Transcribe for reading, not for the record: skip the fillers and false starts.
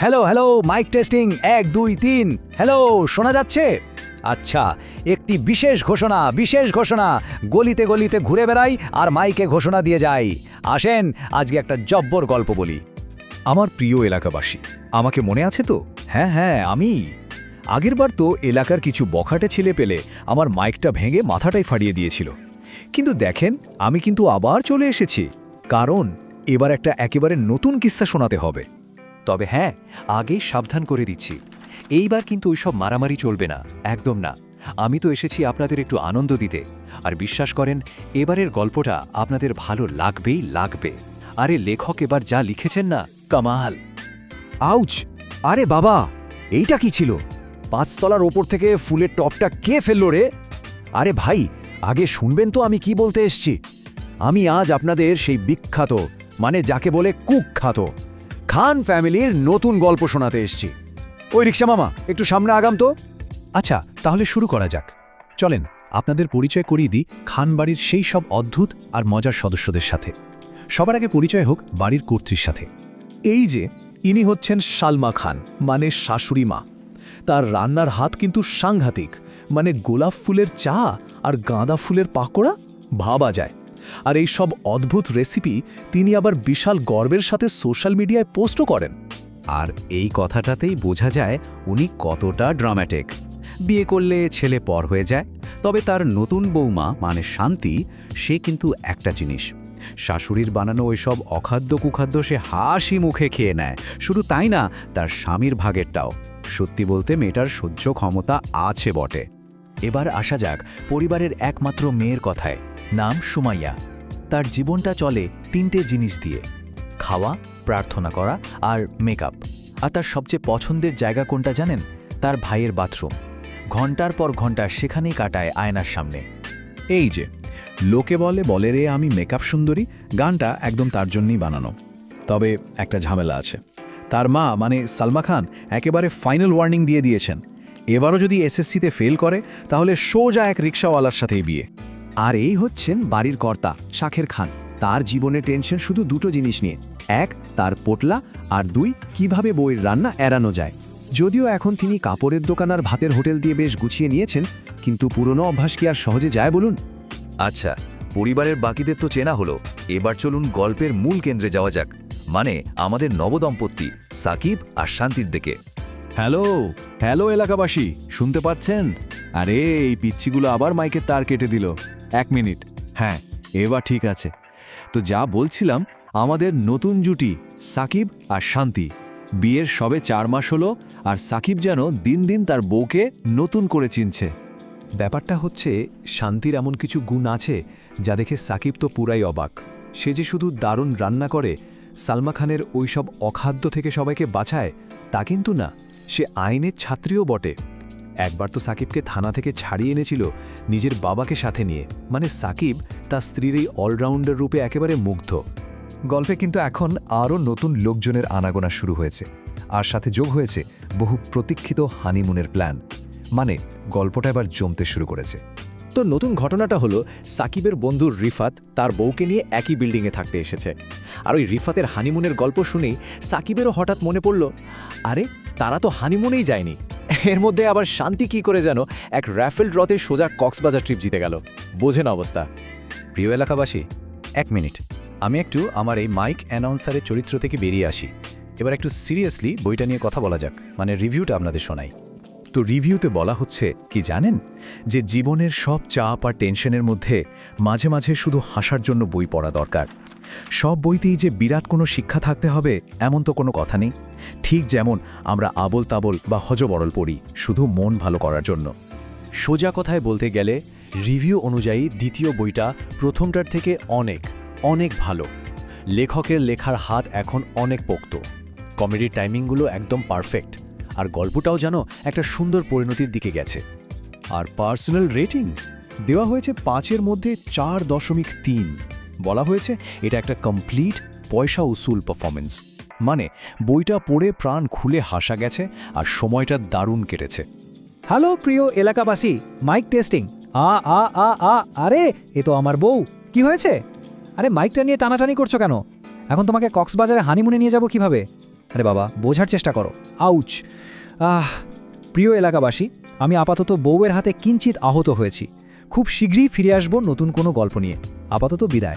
Hello hello, mic testing 1 2 3। Hello, শোনা যাচ্ছে? আচ্ছা, একটি বিশেষ ঘোষণা। গলিতে গলিতে ঘুরে বেড়াই আর মাইকে ঘোষণা দিয়ে যাই। আসেন, আজকে একটা জব্বর গল্প বলি। আমার প্রিয় এলাকাবাসী, আমাকে মনে আছে তো? হ্যাঁ, আমি আগেরবার তো এলাকার কিছু বখাটে ছেলে পেলে আমার মাইকটা ভেঙে মাথাটাই ফাটিয়ে দিয়েছিল। কিন্তু দেখেন, আমি কিন্তু আবার চলে এসেছি, কারণ এবার একটা একেবারে নতুন কিস্সা শোনাতে হবে। তবে হ্যাঁ, আগেই সাবধান করে দিচ্ছি, এইবার কিন্তু ওইসব মারামারি চলবে না, একদম না। আমি তো এসেছি আপনাদের একটু আনন্দ দিতে, আর বিশ্বাস করেন এবারের গল্পটা আপনাদের ভালো লাগবে। আরে লেখক এবার যা লিখেছেন না, কামাল। আউচ! আরে বাবা, এইটা কি ছিল? 5 তলার ওপর থেকে ফুলের টপটা কে ফেললো রে? আরে ভাই, আগে শুনবেন তো আমি কি বলতে এসছি। আমি আজ আপনাদের সেই বিখ্যাত, মানে যাকে বলে কুখ্যাত খান ফ্যামিলির নতুন গল্প শোনাতে এসছি। ওই রিক্সা মামা, একটু সামনে আগাম তো। আচ্ছা, তাহলে শুরু করা যাক। চলেন, আপনাদের পরিচয় করিয়ে দিই খান বাড়ির সেই সব অদ্ভুত আর মজার সদস্যদের সাথে। সবার আগে পরিচয় হোক বাড়ির কর্ত্রীর সাথে। এই যে, ইনি হচ্ছেন সালমা খান, মানে শাশুড়ি মা। তার রান্নার হাত কিন্তু সাংঘাতিক, মানে গোলাপ ফুলের চা আর গাঁদা ফুলের পাকোড়া ভাবা যায়। আর এই সব অদ্ভুত রেসিপি তিনি আবার বিশাল গর্বের সাথে সোশ্যাল মিডিয়ায় পোস্টও করেন। আর এই কথাটাতেই বোঝা যায় উনি কতটা ড্রামাটিক। বিয়ে করলে ছেলে পর হয়ে যায়, তবে তার নতুন বৌমা মানে শান্তি, সে কিন্তু একটা জিনিস, শাশুড়ির বানানো ওইসব অখাদ্য কুখাদ্য সে হাসি মুখে খেয়ে নেয়। শুধু তাই না, তার স্বামীর ভাগেরটাও। সত্যি বলতে মেয়েটার সহ্য ক্ষমতা আছে বটে। এবার আসা যাক পরিবারের একমাত্র মেয়ের কথায়। নাম সুমাইয়া। তার জীবনটা চলে 3টে জিনিস দিয়ে: খাওয়া, প্রার্থনা করা আর মেকআপ। আর তার সবচেয়ে পছন্দের জায়গা কোনটা জানেন? তার ভাইয়ের বাথরুম। ঘন্টার পর ঘন্টা সেখানেই কাটায় আয়নার সামনে। এই যে, লোকে বলে রে আমি মেকআপ সুন্দরী, গানটা একদম তার জন্যই বানানো। তবে একটা ঝামেলা আছে। তার মা মানে সালমা খান একেবারে ফাইনাল ওয়ার্নিং দিয়ে দিয়েছেন, এবারও যদি এসএসসিতে ফেল করে তাহলে সোজা এক রিক্সাওয়ালার সাথেই বিয়ে। আর এই হচ্ছেন বাড়ির কর্তা শাখের খান। তার জীবনে টেনশন শুধু 2টো জিনিস নিয়ে: 1 তার পোটলা, আর 2 কিভাবে বউয়ের রান্না এড়ানো যায়। যদিও এখন তিনি কাপড়ের দোকান আর ভাতের হোটেল দিয়ে বেশ গুছিয়ে নিয়েছেন, কিন্তু পুরনো অভ্যাস কি আর সহজে যায় বলুন? আচ্ছা, পরিবারের বাকিদের তো চেনা হলো, এবার চলুন গল্পের মূল কেন্দ্রে যাওয়া যাক, মানে আমাদের নবদম্পতি সাকিব আর শান্তির দিকে। হ্যালো এলাকাবাসী, শুনতে পাচ্ছেন? আরে এই পিচ্ছিগুলো আবার মাইকের তার কেটে দিল। 1 মিনিট। হ্যাঁ, এবার ঠিক আছে। তো যা বলছিলাম, আমাদের নতুন জুটি সাকিব আর শান্তি। বিয়ের সবে 4 মাস হলো, আর সাকিব যেন দিন দিন তার বউকে নতুন করে চিনছে। ব্যাপারটা হচ্ছে, শান্তির এমন কিছু গুণ আছে যা দেখে সাকিব তো পুরাই অবাক। সে যে শুধু দারুণ রান্না করে, সালমা খানের ওইসব অখাদ্য থেকে সবাইকে বাঁচায়, তা কিন্তু না, সে আইনের ছাত্রীও বটে। একবার তো সাকিবকে থানা থেকে ছাড়িয়ে এনেছিল নিজের বাবাকে সাথে নিয়ে। মানে সাকিব তার স্ত্রীর এই অলরাউন্ডার রূপে একেবারে মুগ্ধ। গল্পে কিন্তু এখন আরও নতুন লোকজনের আনাগোনা শুরু হয়েছে, আর সাথে যোগ হয়েছে বহু প্রতীক্ষিত হানিমুনের প্ল্যান। মানে গল্পটা এবার জমতে শুরু করেছে। তো নতুন ঘটনাটা হলো, সাকিবের বন্ধু রিফাত তার বউকে নিয়ে একই বিল্ডিংয়ে থাকতে এসেছে। আর ওই রিফাতের হানিমুনের গল্প শুনেই সাকিবেরও হঠাৎ মনে পড়ল, আরে তারা তো হানিমুনেই যায়নি। এর মধ্যে আবার শান্তি কি করে যেন এক র্যাফেল ড্রতে সোজা কক্সবাজার ট্রিপ জিতে গেল। বোঝেন অবস্থা। প্রিয় এলাকাবাসী, 1 মিনিট, আমি একটু আমার এই মাইক অ্যানাউন্সারের চরিত্র থেকে বেরিয়ে আসি। এবার একটু সিরিয়াসলি বইটা নিয়ে কথা বলা যাক, মানে রিভিউটা আপনাদের শোনাই। তো রিভিউতে বলা হচ্ছে কি জানেন, যে জীবনের সব চাপ আর টেনশনের মধ্যে মাঝে মাঝে শুধু হাসার জন্য বই পড়া দরকার। সব বইতেই যে বিরাট কোনো শিক্ষা থাকতে হবে এমন তো কোনো কথা নেই। ঠিক যেমন আমরা আবোল তাবোল বা হজবরল পড়ি শুধু মন ভালো করার জন্য। সোজা কথায় বলতে গেলে, রিভিউ অনুযায়ী দ্বিতীয় বইটা প্রথমটার থেকে অনেক ভালো। লেখকের লেখার হাত এখন অনেক পোক্ত, কমেডির টাইমিংগুলো একদম পারফেক্ট, আর গল্পটাও যেন একটা সুন্দর পরিণতির দিকে গেছে। আর পার্সোনাল রেটিং দেওয়া হয়েছে 5-এর মধ্যে 4.3। বলা হয়েছে এটা একটা কমপ্লিট পয়সা উসুল পারফরমেন্স। মানে বইটা পড়ে প্রাণ খুলে হাসা গেছে, আর সময়টা দারুণ কেটেছে। হ্যালো প্রিয় এলাকাবাসী, মাইক টেস্টিং। আরে এ তো আমার বউ। কি হয়েছে? আরে মাইকটা নিয়ে টানাটানি করছো কেন? এখন তোমাকে কক্সবাজারে হানিমুনে নিয়ে যাব কিভাবে? আরে বাবা, বোঝার চেষ্টা করো। আউচ! প্রিয় এলাকাবাসী, আমি আপাতত বউয়ের হাতে কিঞ্চিত আহত হয়েছি। খুব শীঘ্রই ফিরে আসব নতুন কোনো গল্প নিয়ে। আপাতত বিদায়।